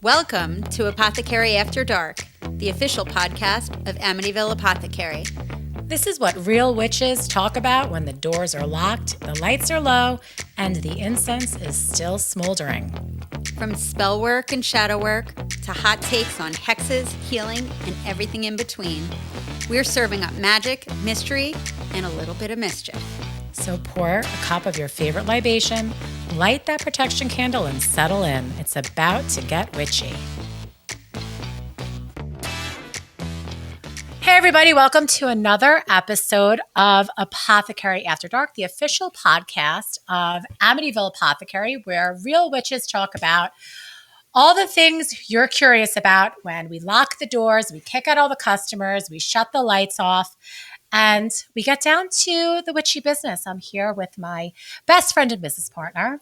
Welcome to Apothecary After Dark, the official podcast of Amityville Apothecary. This is what real witches talk about when the doors are locked, the lights are low, and the incense is still smoldering. From spellwork and shadow work to hot takes on hexes, healing, and everything in between, we're serving up magic, mystery, and a little bit of mischief. So pour a cup of your favorite libation, light that protection candle, and settle in. It's about to get witchy. Hey everybody, welcome to another episode of Apothecary After Dark, the official podcast of Amityville Apothecary, where real witches talk about all the things you're curious about when we lock the doors, we kick out all the customers, we shut the lights off, and we get down to the witchy business. I'm here with my best friend and business partner.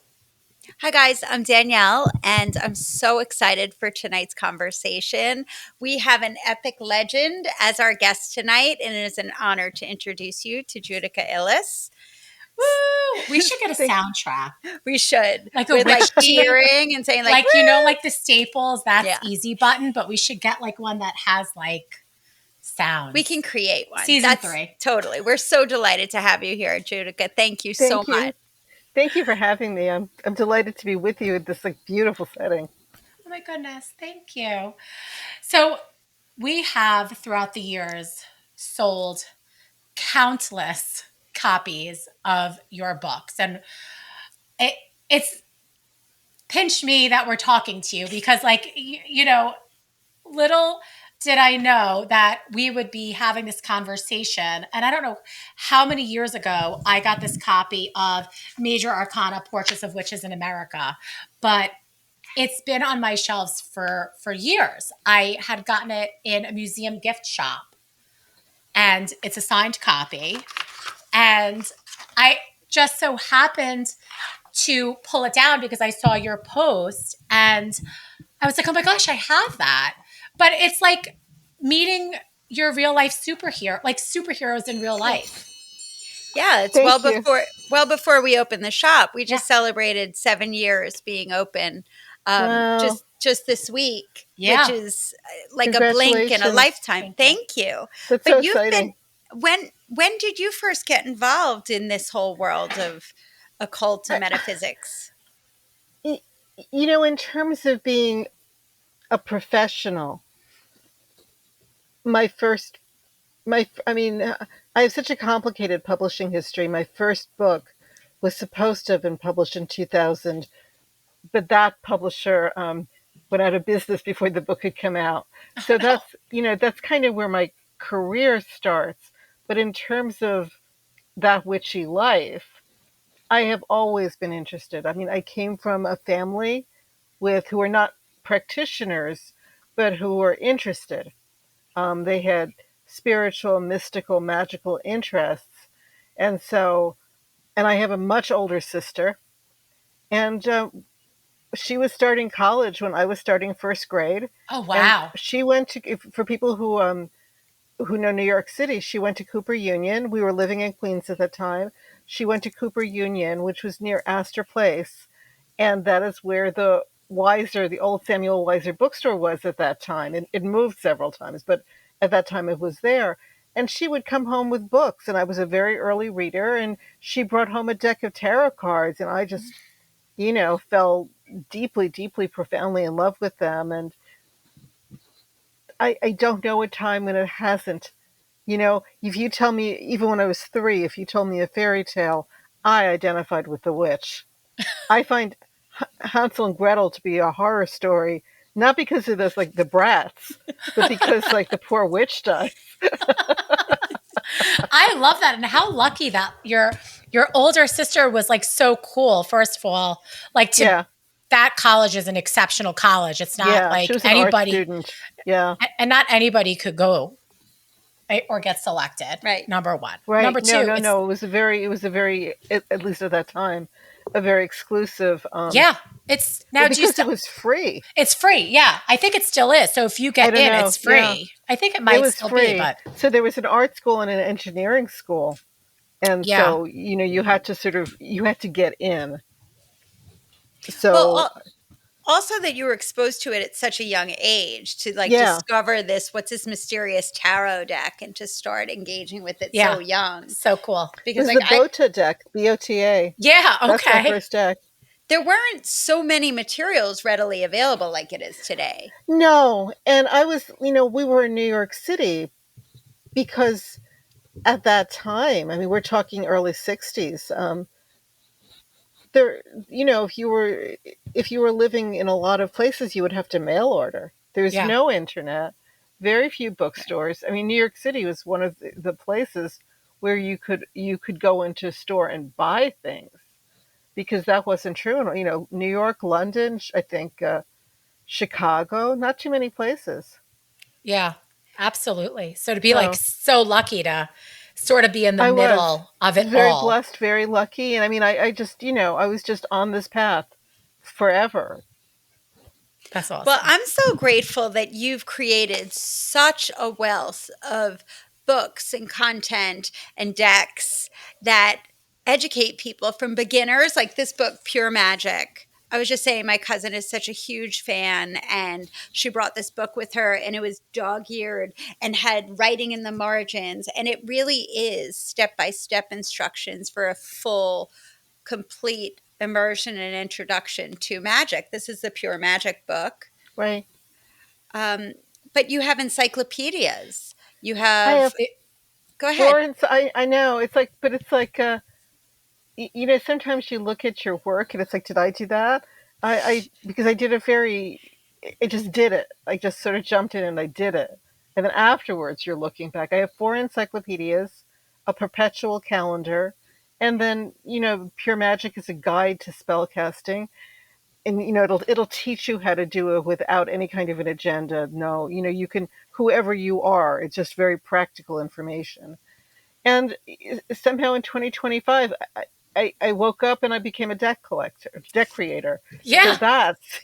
Hi guys, I'm Danielle, and I'm so excited for tonight's conversation. We have an epic legend as our guest tonight, and it is an honor to introduce you to Judika Illes. Woo! We should get a soundtrack. We should. Like a with witch cheering and saying like Woo! You know, like the Staples, that's Yeah. easy button, but we should get like one that has like sounds. We can create one. Season 3. Totally. We're so delighted to have you here, Judika. Thank you so much. Thank you for having me. I'm delighted to be with you in this beautiful setting. Oh my goodness. Thank you. So we have throughout the years sold countless copies of your books. And it's pinched me that we're talking to you because little did I know that we would be having this conversation. And I don't know how many years ago I got this copy of Major Arcana Portraits of Witches in America, but it's been on my shelves for years. I had gotten it in a museum gift shop, and it's a signed copy. And I just so happened to pull it down because I saw your post, and I was like, oh my gosh, I have that. But it's like meeting your real life superheroes in real life. Yeah, it's well before we opened the shop. We just celebrated 7 years being open just this week, which is like a blink in a lifetime. Thank you. That's but so you've exciting. When did you first get involved in this whole world of occult and metaphysics? You know, in terms of being a professional, I have such a complicated publishing history. My first book was supposed to have been published in 2000, but that publisher went out of business before the book had come out. So that's kind of where my career starts. But in terms of that witchy life, I have always been interested. I mean, I came from a family who are not practitioners, but who were interested. They had spiritual, mystical, magical interests. And I have a much older sister, and she was starting college when I was starting first grade. Oh, wow. And she went for people who know New York City, she went to Cooper Union. We were living in Queens at the time. She went to Cooper Union, which was near Astor Place. And that is where the old Samuel Weiser bookstore was at that time. It moved several times, but at that time it was there. And she would come home with books, and I was a very early reader, and she brought home a deck of tarot cards, and I just, fell deeply, deeply, profoundly in love with them. And I don't know a time when it hasn't. If you tell me, even when I was 3, if you told me a fairy tale, I identified with the witch. I find Hansel and Gretel to be a horror story, not because of this, like the brats, but because like the poor witch dies. I love that. And how lucky that your older sister was like so cool. First of all, that college is an exceptional college. It's not like she was an anybody art student. Yeah. And not anybody could go or get selected. Right. Number one. Right. Number two. No. It was a very, at least at that time, a very exclusive. It's now because it was free. It's free. Yeah. I think it still is. So if you get in, it's free. Yeah. I think it might still free. be, but so there was an art school and an engineering school. And so, you had to get in. So also that you were exposed to it at such a young age to like discover what's this mysterious tarot deck and to start engaging with it so young. So cool. Because it was the BOTA deck, BOTA. Yeah, okay. That's my first deck. There weren't so many materials readily available like it is today. No, and I was, we were in New York City because at that time, I mean, we're talking early 60s, there, if you were living in a lot of places, you would have to mail order. There's no internet, very few bookstores. I mean, New York City was one of the places where you could go into a store and buy things, because that wasn't true. New York, London, I think, Chicago, not too many places. Yeah, absolutely. So to be like so lucky to sort of be in the middle of it all. Very blessed, very lucky. And I mean, I just, I was just on this path forever. That's awesome. Well, I'm so grateful that you've created such a wealth of books and content and decks that educate people from beginners, like this book, Pure Magic. I was just saying, my cousin is such a huge fan, and she brought this book with her, and it was dog-eared and had writing in the margins. And it really is step-by-step instructions for a full, complete immersion and introduction to magic. This is the Pure Magic book. Right. But you have encyclopedias. You have... Go ahead. I know. It's like, but it's like... sometimes you look at your work and it's like, did I do that? Because I did I just did it. I just sort of jumped in and I did it. And then afterwards you're looking back. I have 4 encyclopedias, a perpetual calendar, and then, Pure Magic is a guide to spell casting. And, it'll teach you how to do it without any kind of an agenda. No, you can, whoever you are, it's just very practical information. And somehow in 2025, I woke up and I became a deck creator. Yeah. So that's,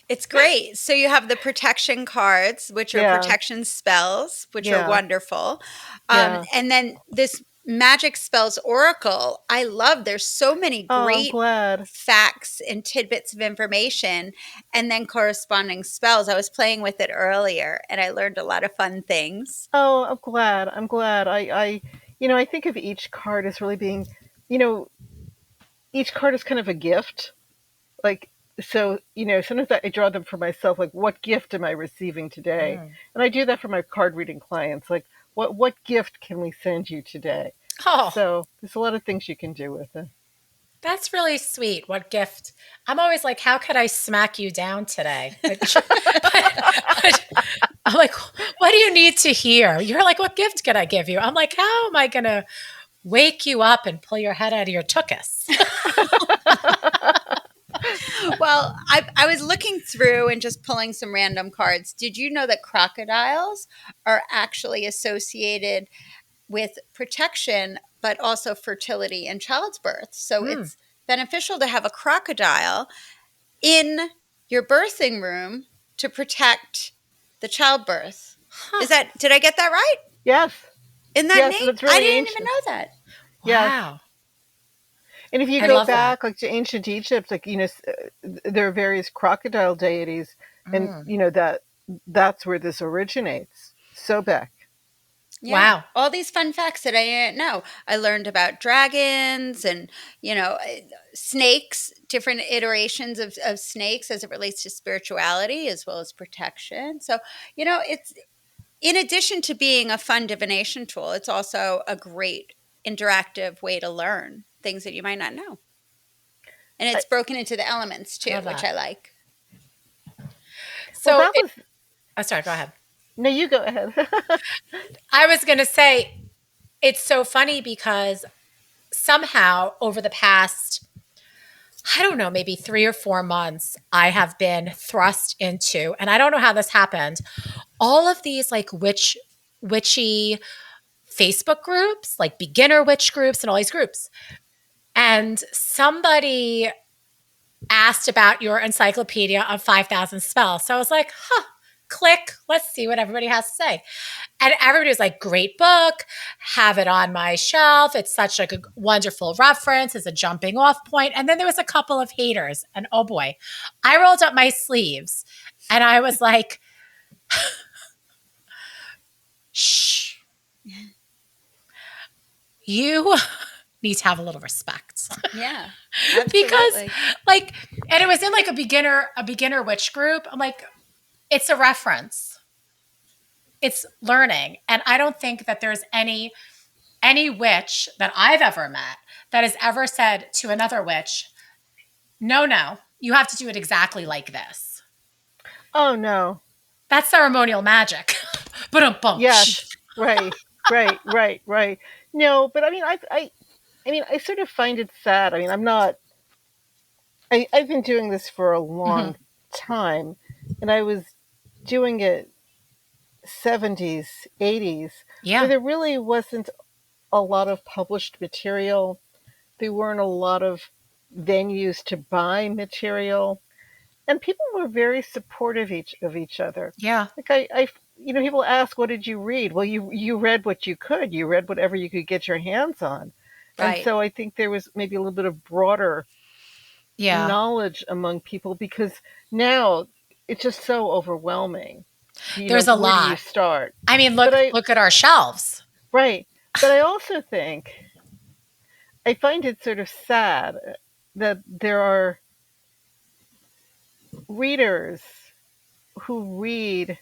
It's great. So you have the protection cards, which are protection spells, which are wonderful. And then this Magic Spells Oracle, I love. There's so many great facts and tidbits of information, and then corresponding spells. I was playing with it earlier, and I learned a lot of fun things. Oh, I'm glad. I think of each card as really being, each card is kind of a gift. Like, so, sometimes I draw them for myself, like, what gift am I receiving today? And I do that for my card reading clients. Like, what gift can we send you today? Oh. So there's a lot of things you can do with it. That's really sweet. What gift? I'm always like, how could I smack you down today? But I'm like, what do you need to hear? You're like, what gift can I give you? I'm like, how am I going to wake you up and pull your head out of your tuchus? Well, I was looking through and just pulling some random cards. Did you know that crocodiles are actually associated with protection, but also fertility and childbirth? So it's beneficial to have a crocodile in your birthing room to protect the childbirth. Huh. Did I get that right? Yes. Isn't that neat? That's really I didn't ancient. even know that. Yes. Wow. And if you go back, like to ancient Egypt, like, there are various crocodile deities, and, that's where this originates. Sobek. Yeah. Wow. All these fun facts that I didn't know. I learned about dragons and, snakes, different iterations of snakes as it relates to spirituality as well as protection. So, it's, in addition to being a fun divination tool, it's also a great interactive way to learn things that you might not know. And it's broken into the elements too, which I like. So sorry, go ahead. No, you go ahead. I was going to say, it's so funny because somehow over the past, I don't know, maybe 3 or 4 months, I have been thrust into, and I don't know how this happened, all of these like witchy Facebook groups, like beginner witch groups and all these groups. And somebody asked about your encyclopedia of 5,000 spells. So I was like, click, let's see what everybody has to say. And everybody was like, great book, have it on my shelf. It's such like a wonderful reference as a jumping off point. And then there was a couple of haters. And oh boy, I rolled up my sleeves and I was like, shh, you need to have a little respect. Yeah. Because like, and it was in like a beginner witch group. I'm like, it's a reference. It's learning. And I don't think that there's any witch that I've ever met that has ever said to another witch, no, you have to do it exactly like this. Oh, no. That's ceremonial magic. Yes, right. No, but I mean, I sort of find it sad. I mean, I've been doing this for a long time, and I was doing it 70s, 80s, where there really wasn't a lot of published material. There weren't a lot of venues to buy material, and people were very supportive of each other. Yeah. Like people ask, what did you read? Well, you read what you could. You read whatever you could get your hands on. Right. And so I think there was maybe a little bit of broader knowledge among people, because now it's just so overwhelming. There's a lot. Where do you start? I mean, look at our shelves. Right. But I also think, I find it sort of sad that there are readers who read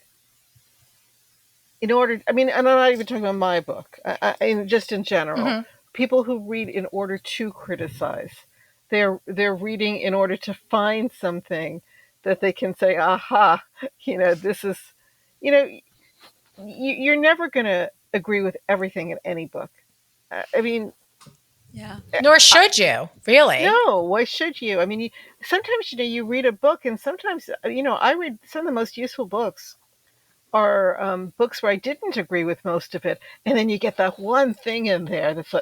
in order, I mean, and I'm not even talking about my book, just in general, people who read in order to criticize. They're reading in order to find something that they can say, aha, this is, you're never going to agree with everything in any book. I mean, yeah. Nor should you, really. No, why should you? I mean, sometimes, you read a book, and sometimes, I read some of the most useful books are books where I didn't agree with most of it, and then you get that one thing in there that's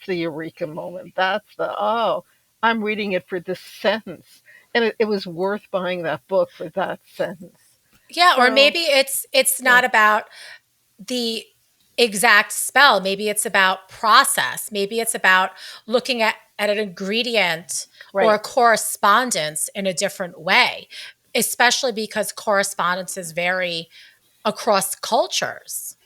the eureka moment. That's I'm reading it for this sentence, and it was worth buying that book for that sentence. Yeah, or maybe it's not about the exact spell. Maybe it's about process. Maybe it's about looking at an ingredient or a correspondence in a different way, especially because correspondences vary across cultures.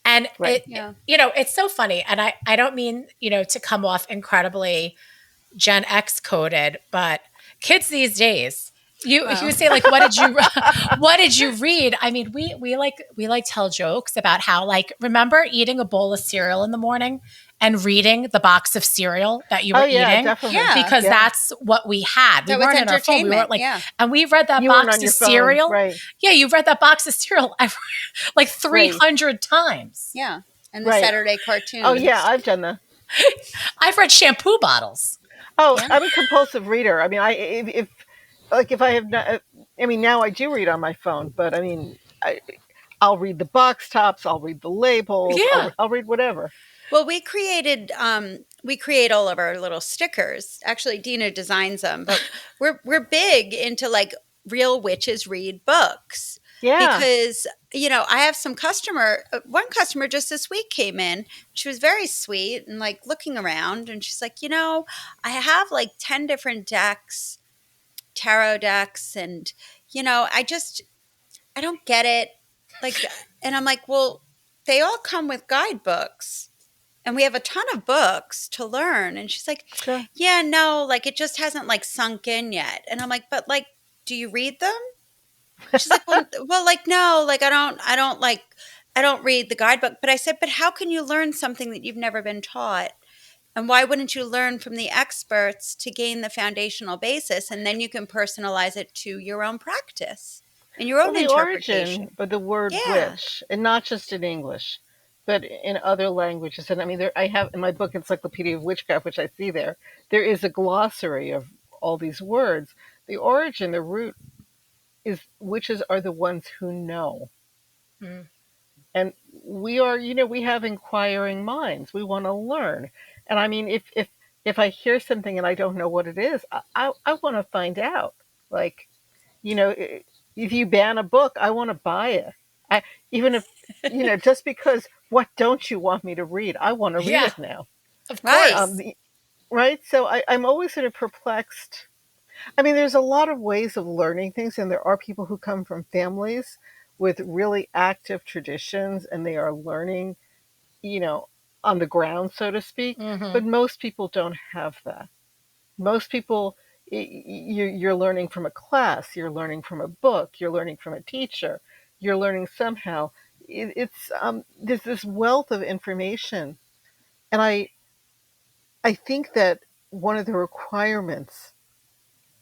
And it's so funny. And I don't mean, to come off incredibly Gen X coded, but kids these days, you say like, what did you read? I mean, we like tell jokes about how, like, remember eating a bowl of cereal in the morning and reading the box of cereal that you were eating? Definitely. Yeah, because that's what we had. We weren't in our phone. We weren't like, and we read that box of cereal. Right. Yeah, you read that box of cereal like 300 times. Yeah, and the Saturday cartoons. Oh yeah, I've done that. I've read shampoo bottles. Oh, yeah. I'm a compulsive reader. I mean, if I have not, I mean, now I do read on my phone, but I mean, I'll read the box tops, I'll read the labels, I'll read whatever. Well, we create all of our little stickers. Actually, Dina designs them, but we're big into like real witches read books. Yeah. Because, I have one customer just this week came in. She was very sweet and like looking around, and she's like, I have like 10 different decks, tarot decks, and I don't get it. Like, and I'm like, well, they all come with guidebooks, and we have a ton of books to learn. And she's like, yeah, no, like it just hasn't like sunk in yet. And I'm like, but like, do you read them? She's like, well, like, no, like I don't read the guidebook. But I said, but how can you learn something that you've never been taught? And why wouldn't you learn from the experts to gain the foundational basis, and then you can personalize it to your own practice and your own interpretation? The origin of the word witch, and not just in English, but in other languages. And I mean, I have in my book, Encyclopedia of Witchcraft, which I see there is a glossary of all these words. The origin, the root, is witches are the ones who know. Mm. And we are, we have inquiring minds. We want to learn. And I mean, if I hear something and I don't know what it is, I want to find out. Like, if you ban a book, I want to buy it. Even if, just because, what don't you want me to read? I want to read Yeah, it now. of Right. course. Right? So I'm always sort of perplexed. I mean, there's a lot of ways of learning things, and there are people who come from families with really active traditions, and they are learning, you know, on the ground, so to speak. Mm-hmm. But most people don't have that. Most people, you're learning from a class, you're learning from a book, you're learning from a teacher, you're learning somehow. It's there's this wealth of information, and I think that one of the requirements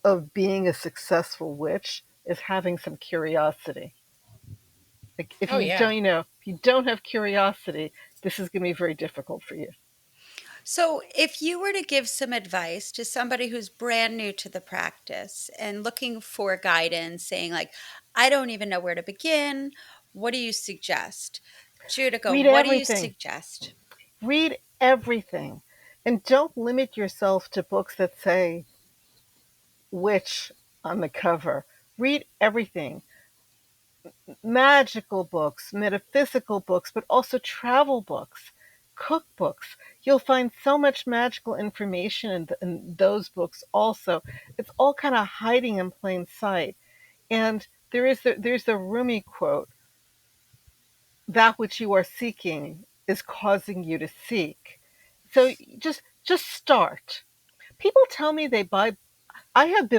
of being a successful witch is having some curiosity. Like if Oh, you yeah. don't, if you don't have curiosity, this is going to be very difficult for you. So, if you were to give some advice to somebody who's brand new to the practice and looking for guidance, saying, like, I don't even know where to begin, what do you suggest? Judika, Read what do you everything. suggest? Read everything. And don't limit yourself to books that say witch on the cover. Read everything. Magical books, metaphysical books, but also travel books, cookbooks. You'll find so much magical information in those books also. It's all kind of hiding in plain sight. And there's the Rumi quote, that which you are seeking is causing you to seek. So just start. People tell me they buy. I have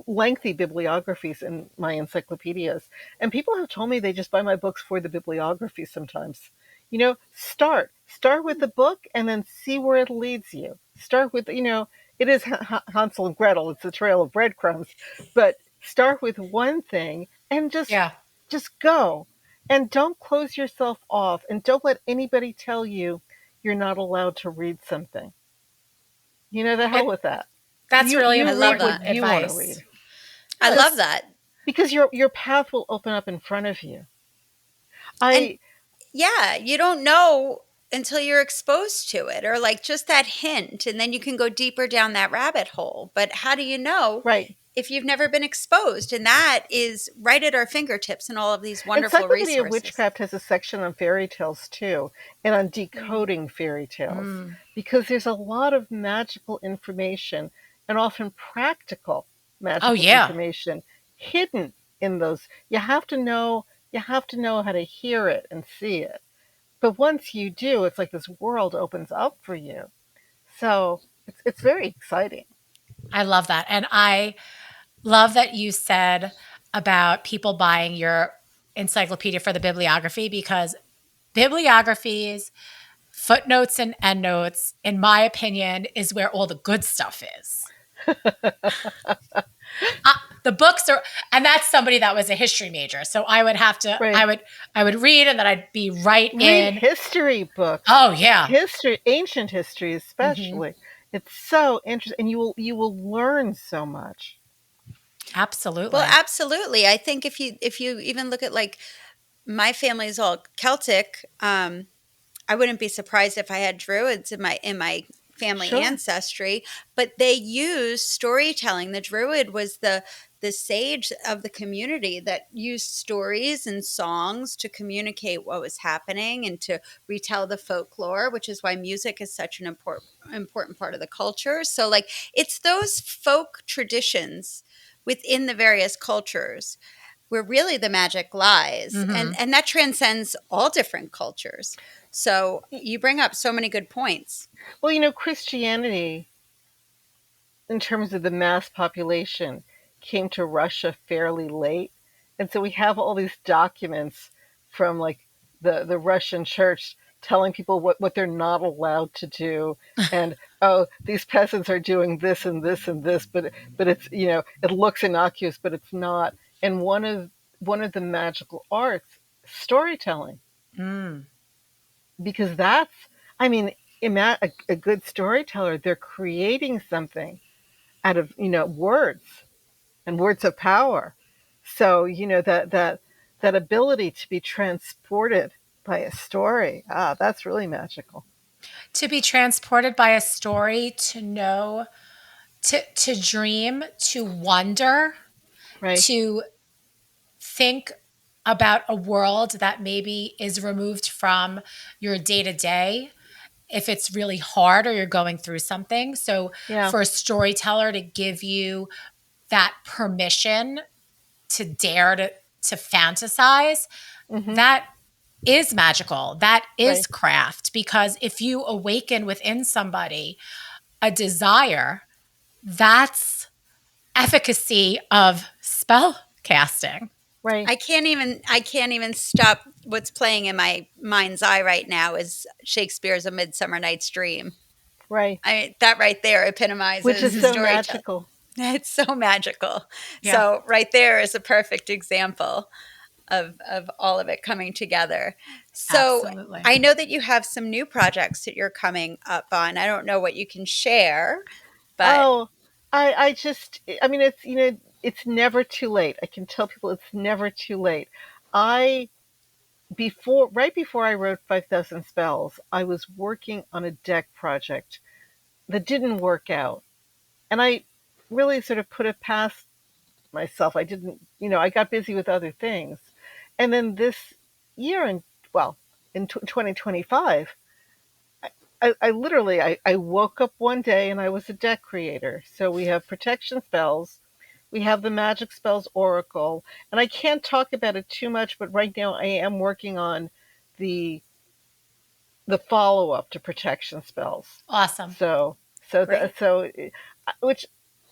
lengthy bibliographies in my encyclopedias, and people have told me they just buy my books for the bibliography sometimes. Start with the book and then see where it leads you. Start with, it is Hansel and Gretel, it's a trail of breadcrumbs, but start with one thing and Yeah. just go. And don't close yourself off, and don't let anybody tell you you're not allowed to read something. The hell It, with that. that's You really I you love read important what that. you want to advice. read. I love Because that. because your path will open up in front of you. And I yeah, you don't know until you're exposed to it, or like just that hint, and then you can go deeper down that rabbit hole. But how do you know right. if you've never been exposed? And that is right at our fingertips in all of these wonderful Encyclopedia of resources. Witchcraft has a section on fairy tales too, and on Mm. decoding fairy tales, Mm. because there's a lot of magical information and often practical Oh, magical yeah. information hidden in those. You have to know how to hear it and see it. But once you do, it's like this world opens up for you. So it's very exciting. I love that. And I love that you said about people buying your encyclopedia for the bibliography, because bibliographies, footnotes, and endnotes, in my opinion, is where all the good stuff is. The books are, and that's somebody that was a history major. So I would have to, Right. I would read, and then I'd be right Read in. history books. Oh, yeah. Ancient history Hmm. especially. It's so interesting, and you will learn so much. Well, Absolutely. absolutely. I think if you even look at, like, my family is all Celtic. I wouldn't be surprised if I had Druids in my family Sure. ancestry, but they used storytelling. The Druid was the sage of the community that used stories and songs to communicate what was happening and to retell the folklore, which is why music is such an important part of the culture. So, like, it's those folk traditions within the various cultures where really the magic lies, and Hmm. that transcends all different cultures. So you bring up so many good points. Well, Christianity, in terms of the mass population, came to Russia fairly late. And so we have all these documents from, like, the Russian church telling people what they're not allowed to do. And, oh, these peasants are doing this and this and this, but it's, it looks innocuous, but it's not. And one of the magical arts, storytelling, Mm. because that's, I mean, a good storyteller, they're creating something out of, words, and words of power. So, that ability to be transported by a story, that's really magical. To be transported by a story, to know, to dream, to wonder, Right. to think about a world that maybe is removed from your day-to-day if it's really hard or you're going through something. So for a storyteller to give you that permission to dare to fantasize, that is magical. That is craft. Because if you awaken within somebody a desire, that's efficacy of spell casting. Right. I can't even stop. What's playing in my mind's eye right now is Shakespeare's A Midsummer Night's Dream. Right. I mean, that right there epitomizes which is so storytelling. magical. It's so magical. Yeah. So right there is a perfect example of all of it coming together. So Absolutely. I know that you have some new projects that you're coming up on. I don't know what you can share, but I mean, it's never too late. I can tell people it's never too late. Right before I wrote 5,000 Spells, I was working on a deck project that didn't work out. And I really sort of put it past myself. I didn't, I got busy with other things. And then this year, in 2025, I literally, I woke up one day and I was a deck creator. So we have protection spells, we have the magic spells oracle, and I can't talk about it too much, but right now I am working on the follow up to protection spells. Awesome. Which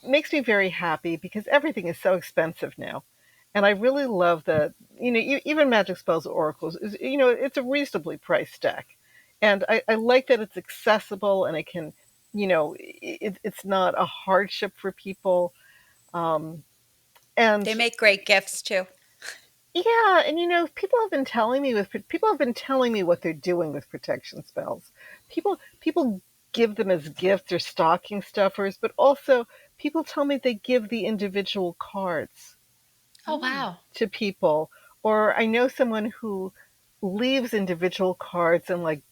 makes me very happy because everything is so expensive now. And I really love that, even magic spells oracles is, it's a reasonably priced deck. And I like that it's accessible and it can, it's not a hardship for people. And they make great gifts too. Yeah, and people have been telling me what they're doing with protection spells. People give them as gifts or stocking stuffers, but also people tell me they give the individual cards. Oh, wow. To people. Or I know someone who leaves individual cards in like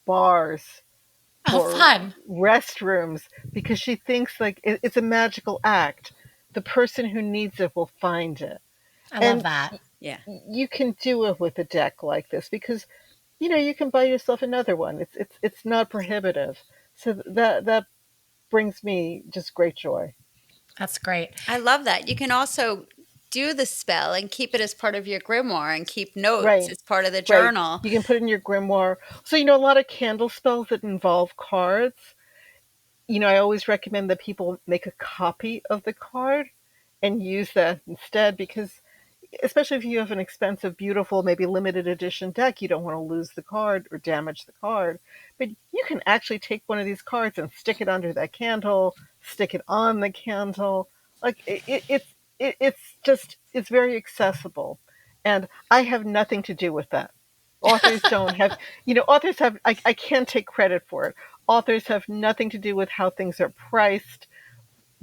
bars or fun. restrooms because she thinks like it's a magical act. The person who needs it will find it. I love that. Yeah. You can do it with a deck like this because you can buy yourself another one. It's not prohibitive. So that brings me just great joy. That's great. I love that. You can also do the spell and keep it as part of your grimoire and keep notes as part of the journal. You can put it in your grimoire. So, a lot of candle spells that involve cards, I always recommend that people make a copy of the card and use that instead because especially if you have an expensive, beautiful, maybe limited edition deck, you don't want to lose the card or damage the card. But you can actually take one of these cards and stick it under that candle, stick it on the candle. Like it's very accessible. And I have nothing to do with that. Authors don't have, authors have, I can't take credit for it. Authors have nothing to do with how things are priced,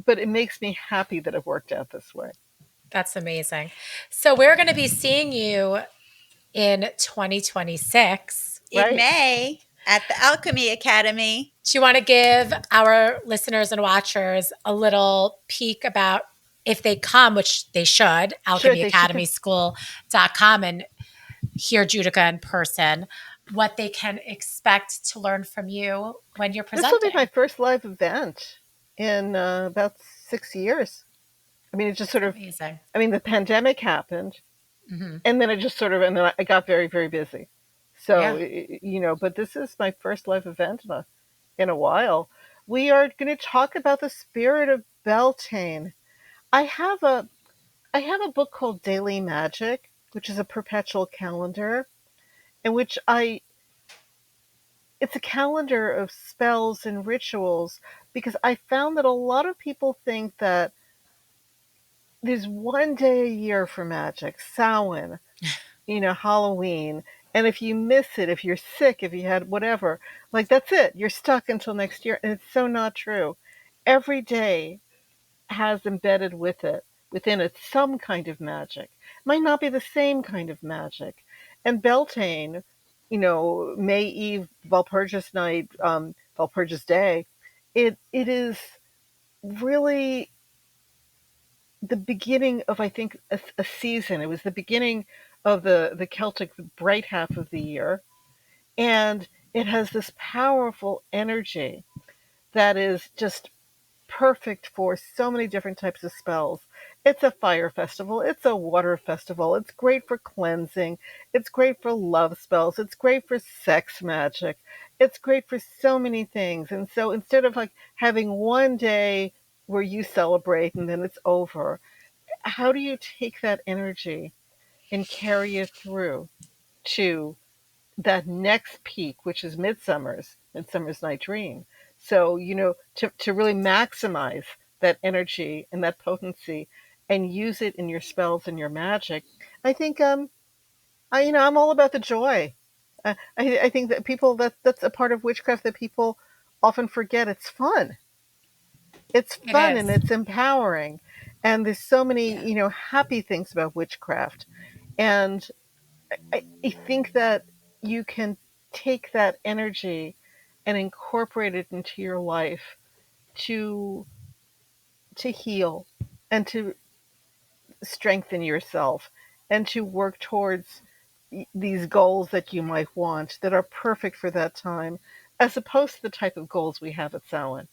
but it makes me happy that it worked out this way. That's amazing. So we're going to be seeing you in 2026. In May at the Alchemy Academy. Do you want to give our listeners and watchers a little peek about if they come, which they should, alchemyacademyschool.com and hear Judika in person, what they can expect to learn from you when you're presenting? This will be my first live event in about 6 years. I mean, it just sort of, amazing. I mean, the pandemic happened and then it just sort of, and then I got very, very busy. So, but this is my first live event in a while. We are going to talk about the spirit of Beltane. I have a book called Daily Magic, which is a perpetual calendar in which it's a calendar of spells and rituals because I found that a lot of people think that there's one day a year for magic, Samhain, Halloween. And if you miss it, if you're sick, if you had whatever, like that's it. You're stuck until next year. And it's so not true. Every day has embedded within it some kind of magic. It might not be the same kind of magic. And Beltane, May Eve, Walpurgis Night, Walpurgis Day, it is really the beginning of, I think, a season. It was the beginning of the Celtic bright half of the year. And it has this powerful energy that is just perfect for so many different types of spells. It's a fire festival. It's a water festival. It's great for cleansing. It's great for love spells. It's great for sex magic. It's great for so many things. And so instead of like having one day where you celebrate and then it's over, how do you take that energy and carry it through to that next peak, which is Midsummer's Night Dream? So, to really maximize that energy and that potency and use it in your spells and your magic, I think, I'm all about the joy. I think that that's a part of witchcraft that people often forget. It's fun. It's fun and it's empowering. And there's so many, happy things about witchcraft. And I think that you can take that energy and incorporate it into your life to heal and to strengthen yourself and to work towards these goals that you might want that are perfect for that time, as opposed to the type of goals we have at Samhain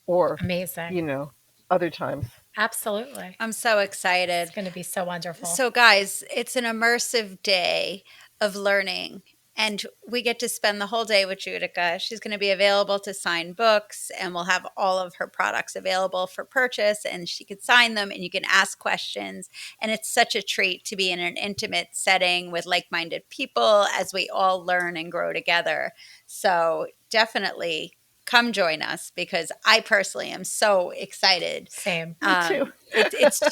or amazing, other times. Absolutely. I'm so excited. It's going to be so wonderful. So guys, it's an immersive day of learning, and we get to spend the whole day with Judika. She's going to be available to sign books, and we'll have all of her products available for purchase, and she can sign them and you can ask questions. And it's such a treat to be in an intimate setting with like-minded people as we all learn and grow together. So definitely come join us, because I personally am so excited. Same. Me too. It's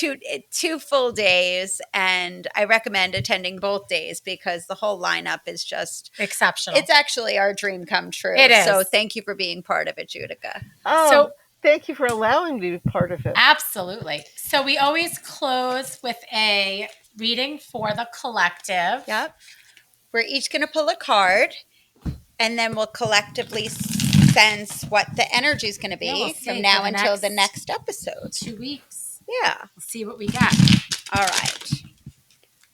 two full days, and I recommend attending both days because the whole lineup is just exceptional. It's actually our dream come true. It is. So thank you for being part of it, Judika. So thank you for allowing me to be part of it. Absolutely. So we always close with a reading for the collective. Yep. We're each going to pull a card, and then we'll collectively sense what the energy is going to be from now until the next episode. 2 weeks. Yeah. We'll see what we got. All right.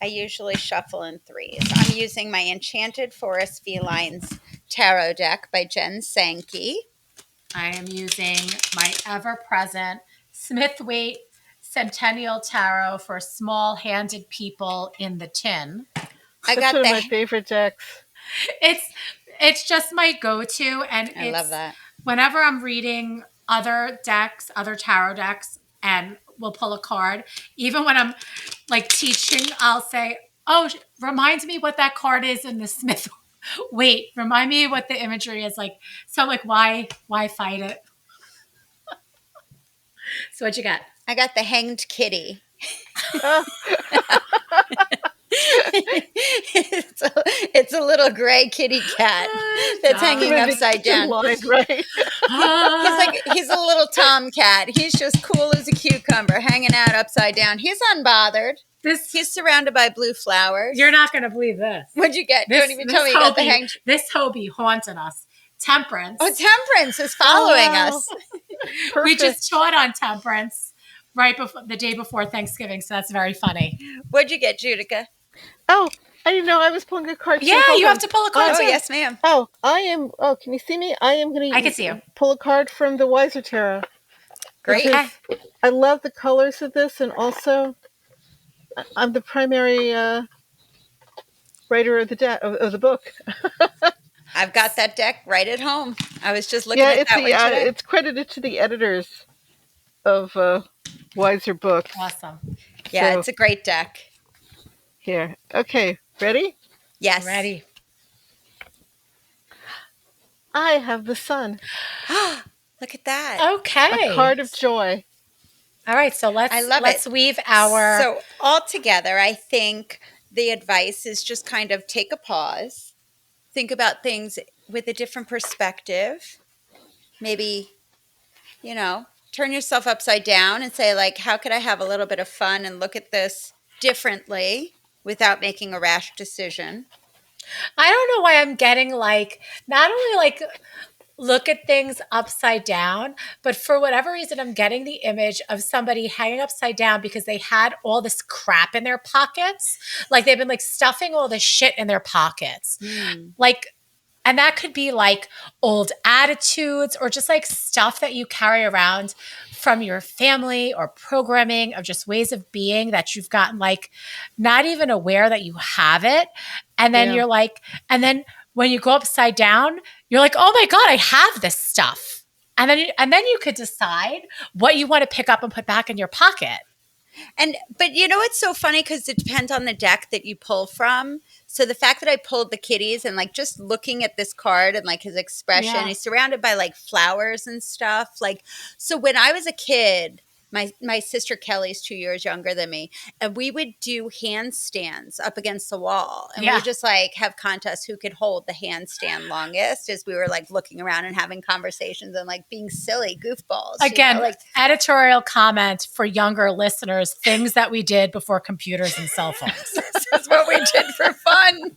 I usually shuffle in threes. I'm using my Enchanted Forest Felines Tarot deck by Jen Sankey. I am using my ever-present Smith-Waite Centennial Tarot for small-handed people in the tin. That's one of my favorite decks. It's just my go-to, and I love that. Whenever I'm reading other decks, other tarot decks, and we'll pull a card, even when I'm like teaching, I'll say, "Oh, reminds me what that card is in the Smith. Wait, remind me what the imagery is like." So, like, why fight it? So, what you got? I got the Hanged Kitty. It's a little gray kitty cat that's hanging upside down. Right? He's a little tomcat. He's just cool as a cucumber, hanging out upside down. He's unbothered. He's surrounded by blue flowers. You're not going to believe this. What'd you get? Don't even tell me you got the hanged. This Hobie haunted us. Temperance. Oh, Temperance is following us. We just taught on Temperance right before the day before Thanksgiving, so that's very funny. What'd you get, Judika? Oh, I didn't know I was pulling a card. Yeah, you have to pull a card. Oh, yes, ma'am. Oh, I am. Oh, can you see me? I am going to. I can see you. Pull a card from the Wiser Tarot. Great. I love the colors of this, and also, I'm the primary writer of the book. I've got that deck right at home. I was just looking at that one today. It's credited to the editors of Wiser Books. Awesome. Yeah, it's a great deck. Here. Okay. Ready? Yes. Ready. I have the sun. Look at that. Okay. A card of joy. All right. So let's weave our. So altogether, I think the advice is just kind of take a pause, think about things with a different perspective. Maybe, turn yourself upside down and say, like, how could I have a little bit of fun and look at this differently without making a rash decision? I don't know why I'm getting not only look at things upside down. But for whatever reason, I'm getting the image of somebody hanging upside down because they had all this crap in their pockets. Like they've been like stuffing all this shit in their pockets. Like, and that could be like old attitudes or just like stuff that you carry around from your family or programming of just ways of being that you've gotten like not even aware that you have it. And then you're like, and then when you go upside down, you're like, oh my God, I have this stuff. And then you could decide what you want to pick up and put back in your pocket. But you know, it's so funny because it depends on the deck that you pull from. So the fact that I pulled the kitties and like just looking at this card and like his expression, he's surrounded by like flowers and stuff. Like, so when I was a kid, my sister Kelly's 2 years younger than me, and we would do handstands up against the wall, and we would just like have contests who could hold the handstand longest as we were like looking around and having conversations and like being silly goofballs. Again, you know? Like editorial comment for younger listeners: things that we did before computers and cell phones. This is what we did for fun.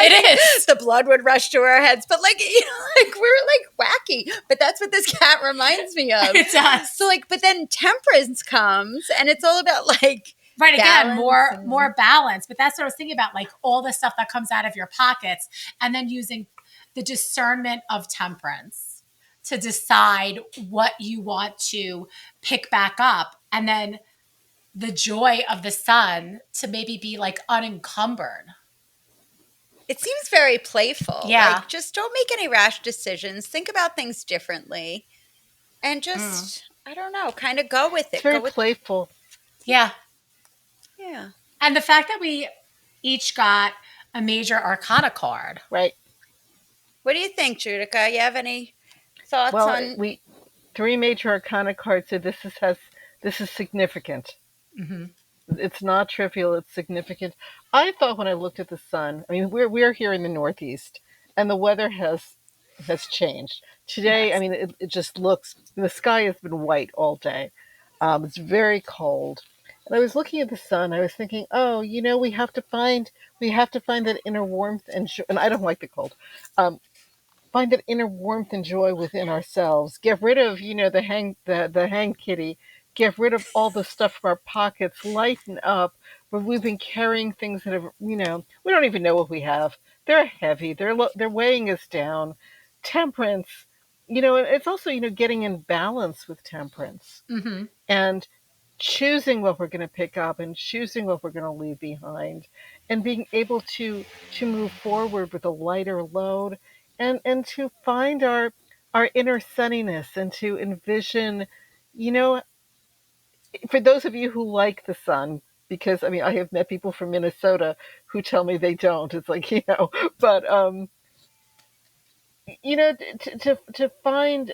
It is. The blood would rush to our heads, but like, you know, like we were like wacky. But that's what this cat reminds me of. It does. So like, but then temperance comes, and it's all about like again, more balance. But that's what I was thinking about, like all the stuff that comes out of your pockets, and then using the discernment of temperance to decide what you want to pick back up, and then the joy of the sun to maybe be like unencumbered. It seems very playful. Yeah. Like, just don't make any rash decisions. Think about things differently. And just, I don't know, kind of go with it. It's very playful. Yeah. Yeah. And the fact that we each got a major arcana card. Right. What do you think, Judika? You have any thoughts on? Well, 3 major arcana cards, so this is significant. Mm-hmm. It's not trivial. It's significant. I thought when I looked at the sun, I mean, we're here in the Northeast, and the weather has changed. Today, yes. I mean, it just looks, the sky has been white all day. It's very cold. And I was looking at the sun. I was thinking, oh, you know, we have to find that inner warmth and joy. And I don't like the cold. Find that inner warmth and joy within ourselves. Get rid of, you know, the hang kitty. Get rid of all the stuff from our pockets, lighten up, but we've been carrying things that have, you know, we don't even know what we have. They're heavy. They're weighing us down. Temperance, you know, it's also, you know, getting in balance with temperance and choosing what we're going to pick up and choosing what we're going to leave behind and being able to move forward with a lighter load and to find our inner sunniness and to envision, you know, for those of you who like the sun, because I mean, I have met people from Minnesota who tell me they don't. It's like, you know, but you know, to find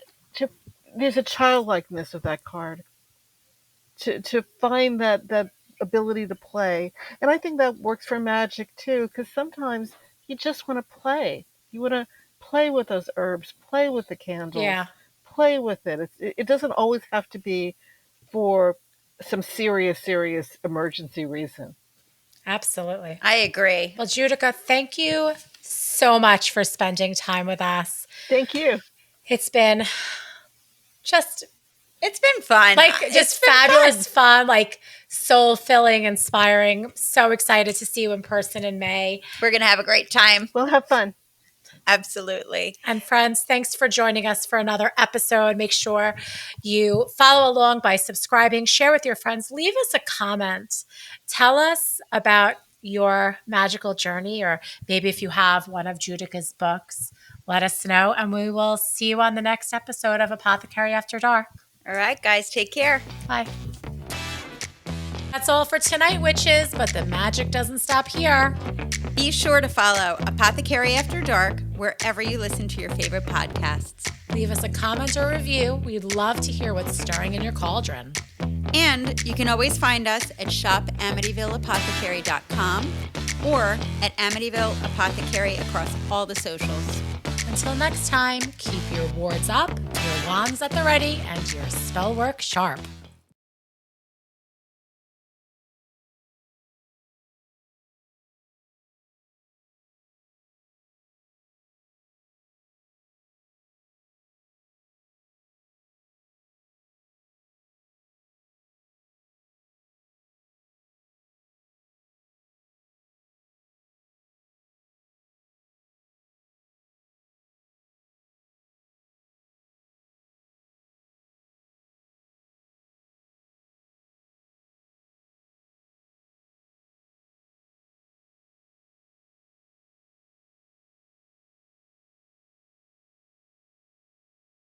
there's a childlikeness of that card. To find that ability to play, and I think that works for magic too, because sometimes you just want to play. You want to play with those herbs, play with the candles, play with it. It doesn't always have to be for some serious emergency reason. Absolutely. I agree. Well, Judika, thank you so much for spending time with us. Thank you. It's been fun. Like just fabulous fun, like soul-filling, inspiring. So excited to see you in person in May. We're going to have a great time. We'll have fun. Absolutely. And friends, thanks for joining us for another episode. Make sure you follow along by subscribing, share with your friends, leave us a comment. Tell us about your magical journey, or maybe if you have one of Judika's books, let us know, and we will see you on the next episode of Apothecary After Dark. All right, guys, take care. Bye. That's all for tonight, witches, but the magic doesn't stop here. Be sure to follow Apothecary After Dark wherever you listen to your favorite podcasts. Leave us a comment or review. We'd love to hear what's stirring in your cauldron. And you can always find us at shopamityvilleapothecary.com or at Amityville Apothecary across all the socials. Until next time, keep your wards up, your wands at the ready, and your spell work sharp.